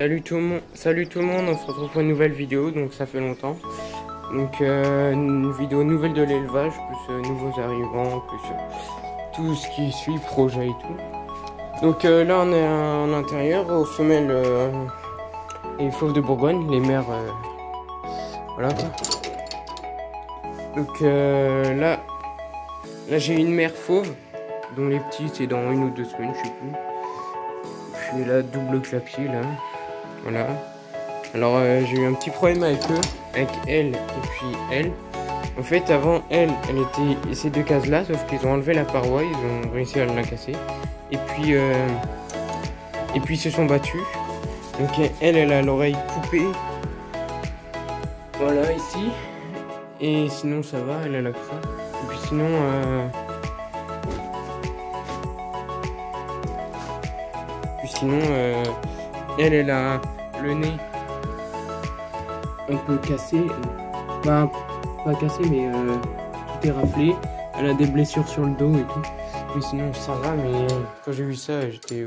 Salut tout le monde, on se retrouve pour une nouvelle vidéo, donc ça fait longtemps. Donc une vidéo nouvelle de l'élevage, plus nouveaux arrivants, plus tout ce qui suit, projet et tout. Donc là on est en intérieur, aux femelles les fauves de Bourgogne, les mères, voilà quoi. Donc là j'ai une mère fauve, dont les petits c'est dans 1 ou 2 semaines, je sais plus. Puis là double clapier là. Voilà. Alors j'ai eu un petit problème avec eux, avec elle et puis elle. En fait avant elle était ces 2 cases là, sauf qu'ils ont enlevé la paroi, ils ont réussi à la casser. Et puis ils se sont battus. Donc elle a l'oreille coupée. Voilà ici. Et sinon ça va, elle a que ça. Et puis sinon elle a le nez un peu cassé, pas cassé mais tout est raflé. Elle a des blessures sur le dos et tout. Mais sinon ça va, mais quand j'ai vu ça j'étais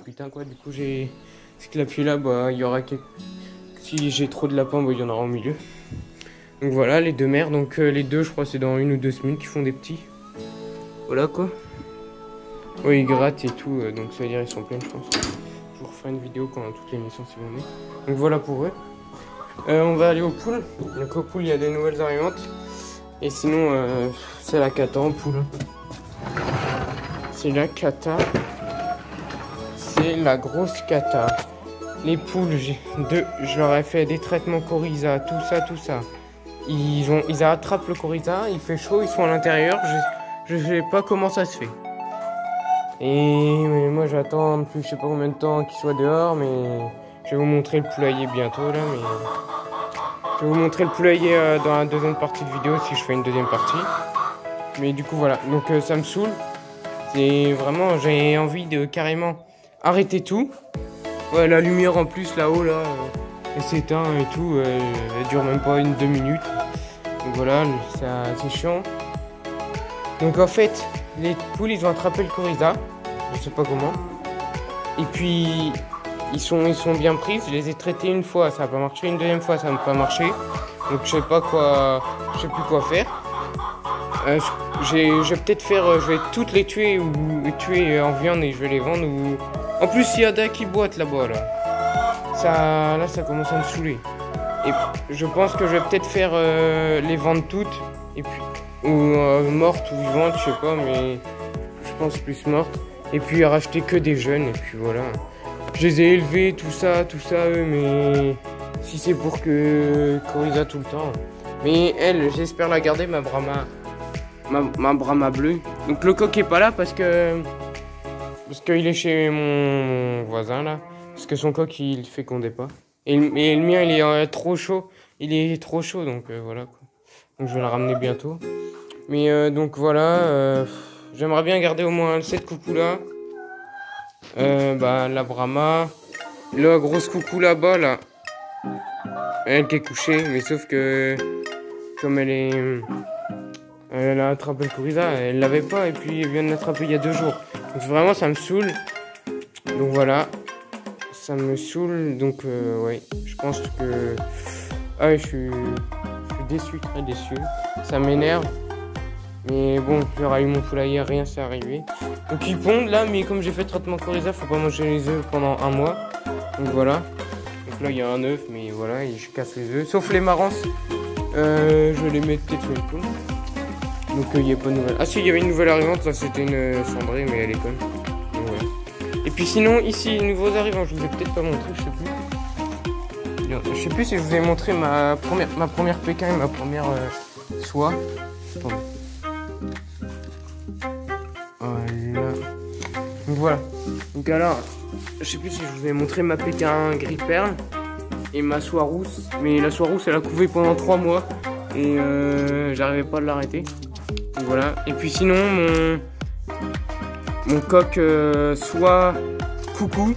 putain quoi. Du coup j'ai ce clapier là, bah il y aura si j'ai trop de lapins, bah il y en aura au milieu. Donc voilà les 2 mères, donc les 2 je crois c'est dans 1 ou 2 semaines qu'ils font des petits. Voilà quoi. Oui ils grattent et tout, donc ça veut dire ils sont pleins je pense. Je vous referai une vidéo quand toutes les naissances vont venir. Donc voilà pour eux. On va aller aux poules. Donc aux poules il y a des nouvelles arrivantes. Et sinon c'est la cata en poule. C'est la cata. C'est la grosse cata. Les poules, je leur ai fait des traitements coryza, tout ça. Ils attrapent le coryza, il fait chaud, ils sont à l'intérieur. Je sais pas comment ça se fait. Et moi j'attends depuis je sais pas combien de temps qu'ils soient dehors, mais je vais vous montrer le poulailler bientôt là. Mais je vais vous montrer le poulailler dans la deuxième partie de vidéo si je fais une deuxième partie. Mais du coup voilà, donc ça me saoule. C'est vraiment, j'ai envie de carrément arrêter tout. Ouais, la lumière en plus là-haut là, elle s'éteint et tout, elle dure même pas 1-2 minutes. Donc voilà, c'est chiant. Donc en fait, les poules ils ont attrapé le coryza, je sais pas comment. Et puis ils sont bien pris, je les ai traités une fois, ça n'a pas marché, une deuxième fois ça n'a pas marché. Donc je sais plus quoi faire. Je vais peut-être faire, je vais toutes les tuer ou tuer en viande et je vais les vendre. Ou en plus il y a des qui boitent là-bas là. Là ça commence à me saouler. Et je pense que je vais peut-être faire les vendre toutes et puis ou mortes ou vivantes, je sais pas, mais je pense plus mortes. Et puis racheter que des jeunes et puis voilà. Je les ai élevés, tout ça eux, mais si c'est pour que coryza tout le temps. Mais elle, j'espère la garder, ma Brahma bleue. Donc le coq est pas là parce qu'il est chez mon voisin là. Parce que son coq il fécondait pas. Et le mien il est trop chaud. Il est trop chaud donc voilà quoi. Donc je vais le ramener bientôt. Mais donc voilà, j'aimerais bien garder au moins cette coucou là. La Brahma. La grosse coucou là-bas là. Elle qui est couchée, mais sauf que comme elle a attrapé le coryza, elle l'avait pas et puis elle vient de l'attraper il y a 2 jours. Donc vraiment ça me saoule. Donc voilà. Ça me saoule, donc ouais, je pense que... Ah ouais, je suis déçu, très déçu. Ça m'énerve. Mais bon, j'aurais eu mon poulailler, rien s'est arrivé. Donc ils pondent là, mais comme j'ai fait traitement coryza, faut pas manger les œufs pendant 1 mois. Donc voilà. Donc là il y a un œuf, mais voilà, et je casse les œufs. Sauf les marances, je les mets peut-être sur les poules. Donc il n'y a pas de nouvelle. Ah si, il y avait une nouvelle arrivante, là c'était une cendrée, mais elle est conne. Donc voilà. Et puis sinon, ici, nouveaux arrivants, je vous ai peut-être pas montré, je sais plus. Je sais plus si je vous ai montré ma première Pékin et ma première soie. Attendez. Voilà. Donc voilà. Donc alors, je sais plus si je vous ai montré ma Pékin gris perle et ma soie rousse. Mais la soie rousse, elle a couvé pendant 3 mois et j'arrivais pas à l'arrêter. Donc voilà. Et puis sinon, mon coq soit coucou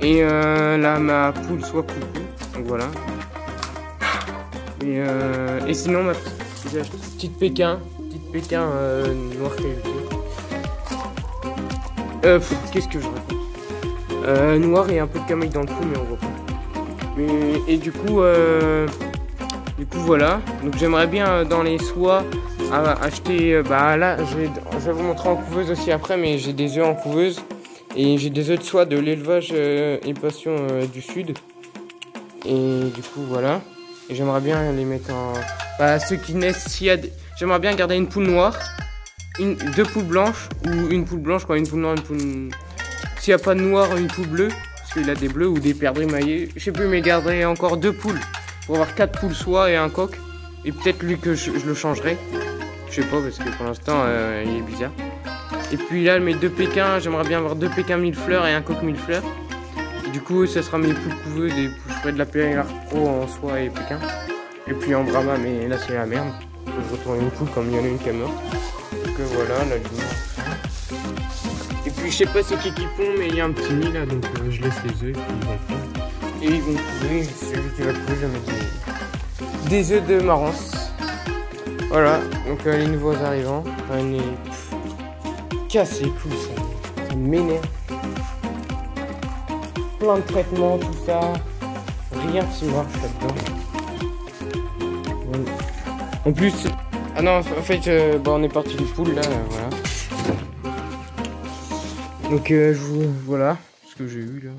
et là ma poule soit coucou, donc voilà. Et sinon ma petite Pékin noir caillouté. Qu'est-ce que je raconte? Noir et un peu de camel dans le cou, mais on voit pas. Et du coup voilà. Donc j'aimerais bien dans les soies acheter. Bah là, je vais vous montrer en couveuse aussi après, mais j'ai des œufs en couveuse et j'ai des œufs de soie de l'élevage et passion du sud. Et du coup voilà. Et j'aimerais bien les mettre en. Bah ceux qui naissent, j'aimerais bien garder une poule noire, deux poules blanches ou une poule blanche, quoi, une poule noire, une poule. S'il n'y a pas de noir, une poule bleue, parce qu'il a des bleus ou des perdrix maillés. Je sais plus, mais garder encore 2 poules pour avoir 4 poules soie et un coq. Et peut-être lui que je le changerai. Je sais pas, parce que pour l'instant il est bizarre. Et puis là, mes 2 pékins, j'aimerais bien avoir 2 pékins mille fleurs et un coq mille fleurs. Et du coup, ça sera mes poules couveuses et je ferai de la PLR pro en soie et pékin. Et puis en Brahma, mais là c'est la merde. Je retourne une poule comme il y en a une qui est morte. Donc voilà, la lumière. Et puis je sais pas c'est qui font, mais il y a un petit nid là, donc je laisse les œufs et ils vont couver. Celui qui va couver, je vais mettre des œufs de marrance. Voilà, donc les nouveaux arrivants. On est cassé les couilles, ça m'énerve. Plein de traitements, tout ça. Rien qui marche là-dedans. En plus, ah non, en fait, bon, on est parti du pool là, voilà. Donc voilà ce que j'ai eu là.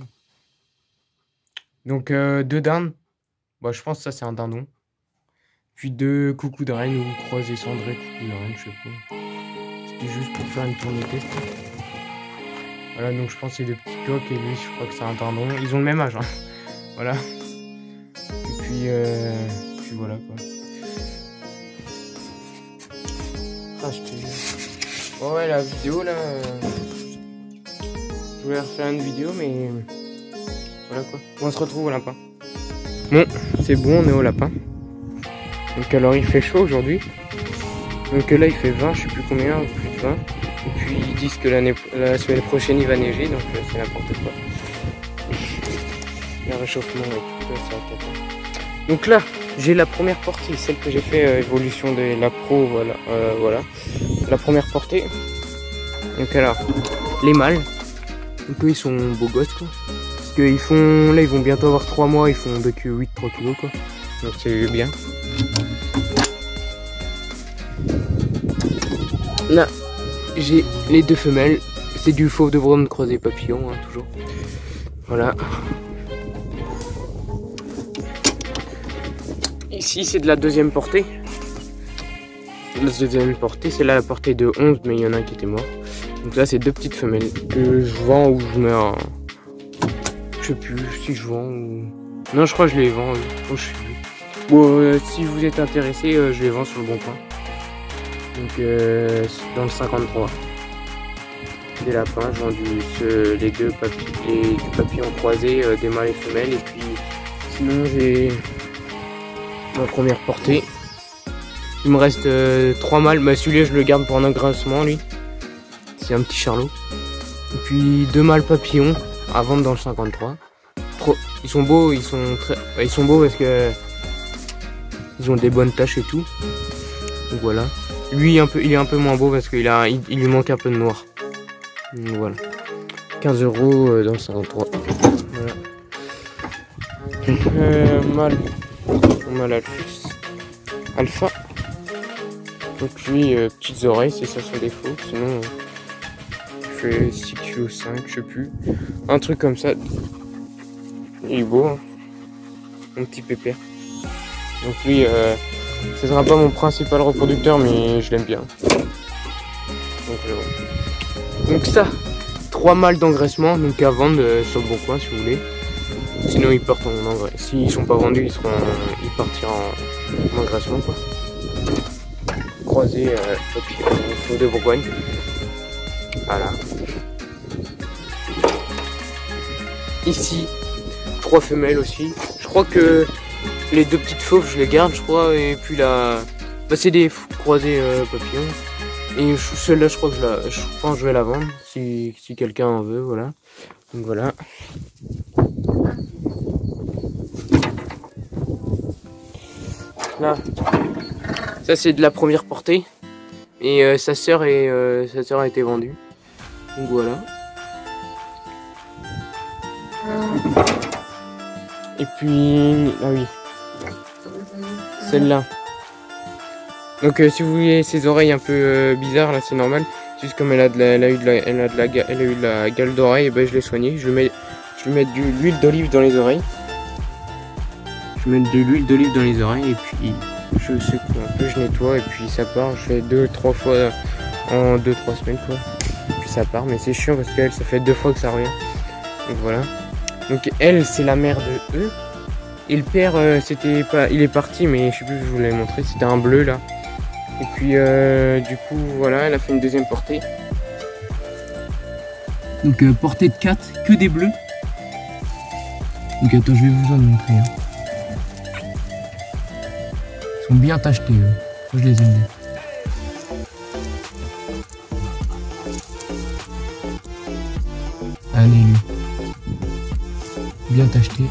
Donc 2 dindes. Bah, je pense que ça c'est un dindon. Puis 2 coucous de reine ou croisés cendrés coucous de reine, je sais pas. C'était juste pour faire une tournée test. Voilà, donc je pense que c'est 2 petits coqs et lui je crois que c'est un dindon. Ils ont le même âge, hein. Voilà. Et puis voilà quoi. Ah, je te jure. Oh ouais, la vidéo là. Je voulais refaire une vidéo, mais voilà quoi. On se retrouve au lapin. Bon, c'est bon, on est au lapin. Donc alors il fait chaud aujourd'hui. Donc là il fait 20, je sais plus combien, plus de 20. Et puis ils disent que la semaine prochaine il va neiger, donc c'est n'importe quoi. Le réchauffement et tout, c'est un cata. Donc là, j'ai la première portée, celle que j'ai fait évolution de la pro, voilà, voilà. La première portée. Donc alors, les mâles. Donc eux ils sont beaux gosses quoi. Parce qu'ils font. Là ils vont bientôt avoir 3 mois, ils font 2 kg 8, 3 kg quoi. Donc c'est bien. Là, j'ai les 2 femelles. C'est du fauve de Brome croisé papillon, hein, toujours. Voilà. Ici c'est de la deuxième portée. La deuxième portée, c'est là la portée de 11, mais il y en a un qui était mort. Donc là c'est 2 petites femelles que je vends ou je mets un... Je sais plus si je vends ou... Non, je crois que je les vends. Oh, je sais plus. Bon, si vous êtes intéressé, je les vends sur le bon coin. Donc dans le 53. Des lapins, j'ai vendu les 2 papillons croisés, des mâles et femelles. Et puis sinon j'ai ma première portée. Il me reste 3 mâles. Bah, celui-là je le garde pour un engraissement lui. C'est un petit charlot. Et puis 2 mâles papillons à vendre dans le 53. Ils sont beaux, ils sont beaux parce que ils ont des bonnes taches et tout. Donc voilà. Lui il est un peu moins beau parce qu'il lui manque un peu de noir. Donc voilà. 15 € dans le 53. Voilà. Mâle alpha. Donc lui, petites oreilles, c'est ça son défaut. Sinon, il fait 6,5 kg, je sais plus. Un truc comme ça. Il est beau, hein. Un petit pépère. Donc lui, ce sera pas mon principal reproducteur, mais je l'aime bien. Donc ça, 3 mâles d'engraissement, donc à vendre sur le bon coin si vous voulez. Sinon ils partent en engraissement. S'ils sont pas vendus, ils partiront en engraissement quoi. Croisé papillon de Bourgogne. Voilà. Ici, 3 femelles aussi. Je crois que les 2 petites fauves je les garde je crois. Et puis là, bah, c'est des croisés papillons. Et celle-là je crois que je pense que je vais la vendre si quelqu'un en veut, voilà. Donc voilà. Là, ça c'est de la première portée. Et sa sœur a été vendue. Donc voilà. Et puis, ah oui, celle-là. Donc si vous voyez ses oreilles un peu bizarres là, c'est normal. Juste comme elle a eu de la gale d'oreille, ben je l'ai soignée. Je vais mettre de l'huile d'olive dans les oreilles. Je vais mettre de l'huile d'olive dans les oreilles et puis je secoue un peu, je nettoie et puis ça part. Je fais 2-3 fois en 2-3 semaines quoi. Et puis ça part, mais c'est chiant parce qu'elle, ça fait 2 fois que ça revient. Donc voilà. Donc elle, c'est la mère de eux. Et le père, c'était pas, il est parti, mais je sais plus, je vous l'avais montré, c'était un bleu là. Et puis du coup voilà, elle a fait une deuxième portée. Donc portée de 4, que des bleus. Donc attends, je vais vous en montrer. Hein. Ils sont bien tachetés eux. Moi je les aime bien. Allez lui. Bien tachetés.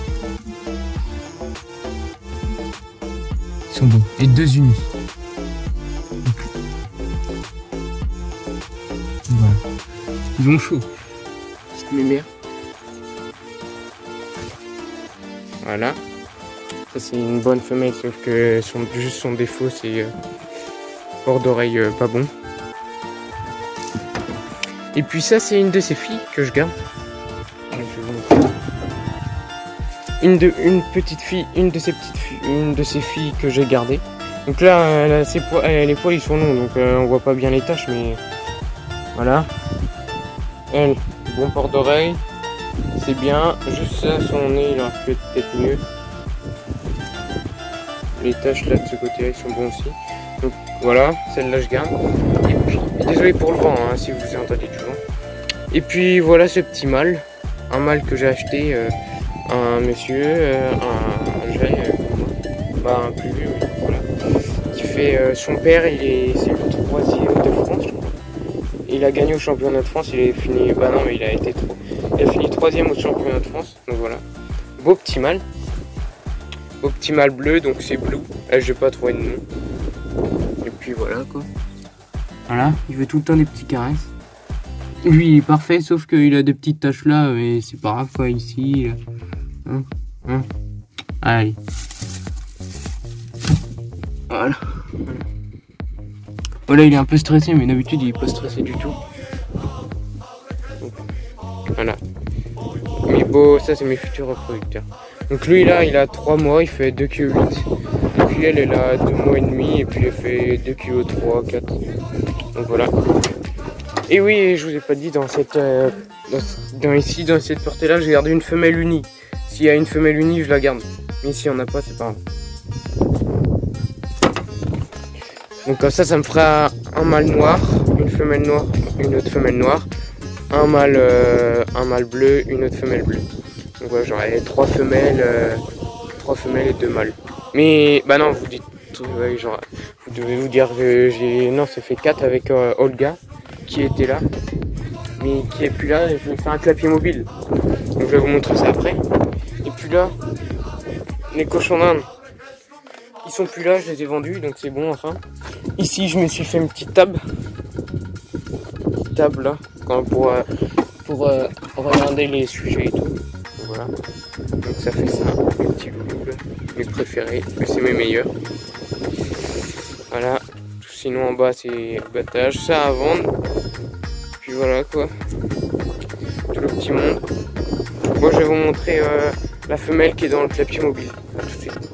Ils sont beaux. Et 2 unis. Voilà. Ils ont chaud. Petite mémère. Voilà. Ça c'est une bonne femelle, sauf que juste son défaut c'est port d'oreille pas bon. Et puis ça c'est une de ces filles que je garde. Une de ces filles que j'ai gardées. Donc là les poils ils sont longs, donc on voit pas bien les taches, mais voilà. Elle, bon port d'oreille, c'est bien. Juste ça, son nez il aurait pu être peut-être mieux. Les taches là de ce côté là ils sont bons aussi. Donc voilà, celle-là je garde. Et puis, désolé pour le vent hein, si vous entendez du vent. Et puis voilà ce petit mâle. Un mâle que j'ai acheté, un monsieur, un jeune comme moi. Bah un plus vieux, oui, voilà. Qui fait son père, c'est le 3e de France. Il a gagné au championnat de France, il a fini. Bah non mais il a fini 3e au championnat de France. Donc voilà. Beau petit mâle. Au petit mâle bleu, donc c'est Blue. Je vais pas trouver de nom. Et puis voilà quoi. Voilà, il veut tout le temps des petits caresses. Lui il est parfait, sauf qu'il a des petites taches là, mais c'est pas grave quoi ici. Hein. Allez. Voilà. Voilà, il est un peu stressé, mais d'habitude il est pas stressé du tout. Voilà. Mais bon, ça c'est mes futurs reproducteurs. Donc lui là, il a 3 mois, il fait 2,8 kg. Et puis elle a 2 mois et demi, et puis elle fait 2,3 kg, 4 kg. Donc voilà. Et oui, je vous ai pas dit, dans cette portée là, j'ai gardé une femelle unie. S'il y a une femelle unie, je la garde. Mais s'il n'y en a pas, c'est pas grave. Donc comme ça me fera un mâle noir, une femelle noire, une autre femelle noire, un mâle bleu, une autre femelle bleue. Donc voilà, j'aurai 3 femelles et 2 mâles. Mais bah non, vous devez vous dire que non, ça fait 4 avec Olga qui était là, mais qui est plus là. Je vais faire un clapier mobile. Donc je vais vous montrer ça après. Et puis là, les cochons d'Inde, ils sont plus là, je les ai vendus, donc c'est bon enfin. Ici, je me suis fait une petite table. Là, pour regarder les sujets et tout. Voilà. Donc ça fait ça, mes petits loulous, mes préférés, mais c'est mes meilleurs. Voilà. Sinon en bas c'est abattage, ça à vendre. Puis voilà quoi. Tout le petit monde. Moi je vais vous montrer la femelle qui est dans le clapier mobile. À tout de suite.